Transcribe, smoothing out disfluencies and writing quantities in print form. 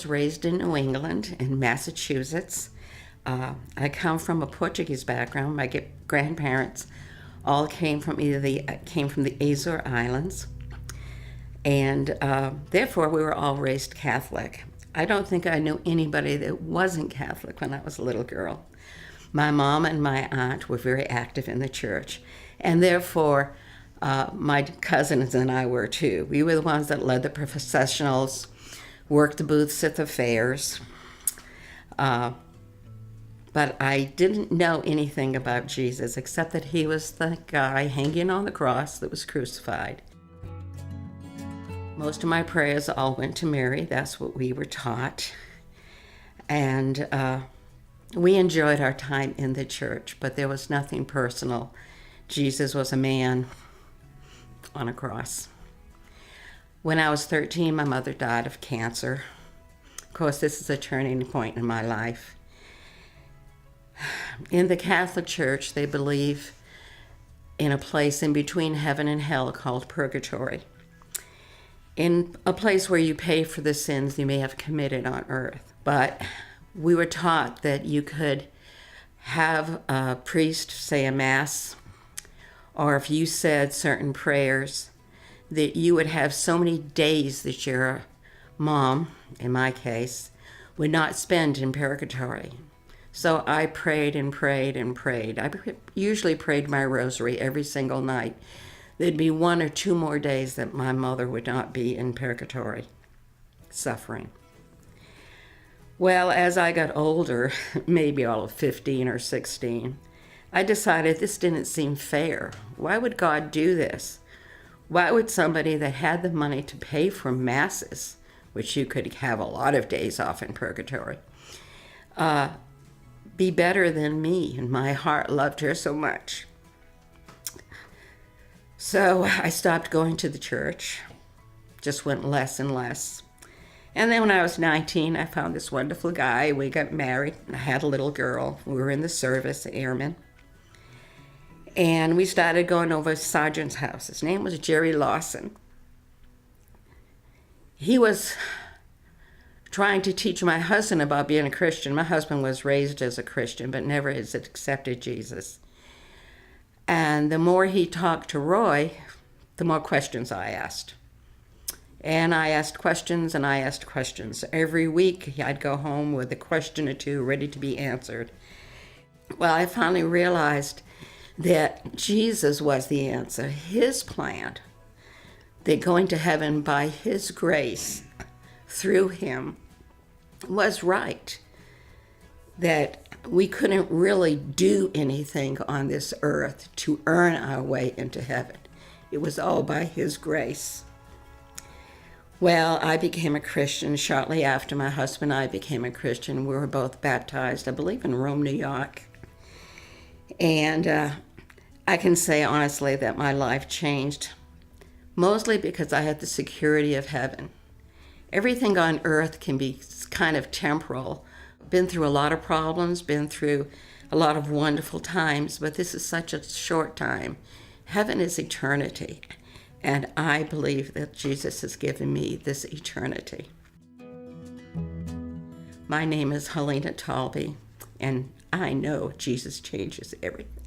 was raised in New England, in Massachusetts. I come from a Portuguese background. My grandparents all came from the Azore Islands, and therefore we were all raised Catholic. I don't think I knew anybody that wasn't Catholic when I was a little girl. My mom and my aunt were very active in the church, and therefore my cousins and I were too. We were the ones that led the processionals, worked the booths at the fairs. But I didn't know anything about Jesus except that he was the guy hanging on the cross that was crucified. Most of my prayers all went to Mary. That's what we were taught. And we enjoyed our time in the church, but there was nothing personal. Jesus was a man on a cross. When I was 13, my mother died of cancer. Of course, this is a turning point in my life. In the Catholic Church, they believe in a place in between heaven and hell called purgatory. In a place where you pay for the sins you may have committed on earth. But we were taught that you could have a priest say a mass, or if you said certain prayers, that you would have so many days that your mom, in my case, would not spend in purgatory. So I prayed and prayed and prayed. I usually prayed my rosary every single night. There'd be 1 or 2 more days that my mother would not be in purgatory, suffering. Well, as I got older, maybe all of 15 or 16, I decided this didn't seem fair. Why would God do this? Why would somebody that had the money to pay for masses, which you could have a lot of days off in purgatory, be better than me? And my heart loved her so much. So I stopped going to the church, just went less and less. And then when I was 19, I found this wonderful guy. We got married. I had a little girl. We were in the service, airmen. And we started going over to Sergeant's house. His name was Jerry Lawson. He was trying to teach my husband about being a Christian. My husband was raised as a Christian, but never has accepted Jesus. And the more he talked to Roy, the more questions I asked. And I asked questions and I asked questions. Every week I'd go home with a question or two ready to be answered. Well, I finally realized that Jesus was the answer. His plan, that going to heaven by his grace through him was right. That we couldn't really do anything on this earth to earn our way into heaven. It was all by his grace. Well, I became a Christian shortly after my husband and I became a Christian. We were both baptized, I believe, in Rome, New York. And I can say honestly that my life changed, mostly because I had the security of heaven. Everything on earth can be kind of temporal. Been through a lot of problems, been through a lot of wonderful times, but this is such a short time. Heaven is eternity, and I believe that Jesus has given me this eternity. My name is Helena Taulbee, and I know Jesus changes everything.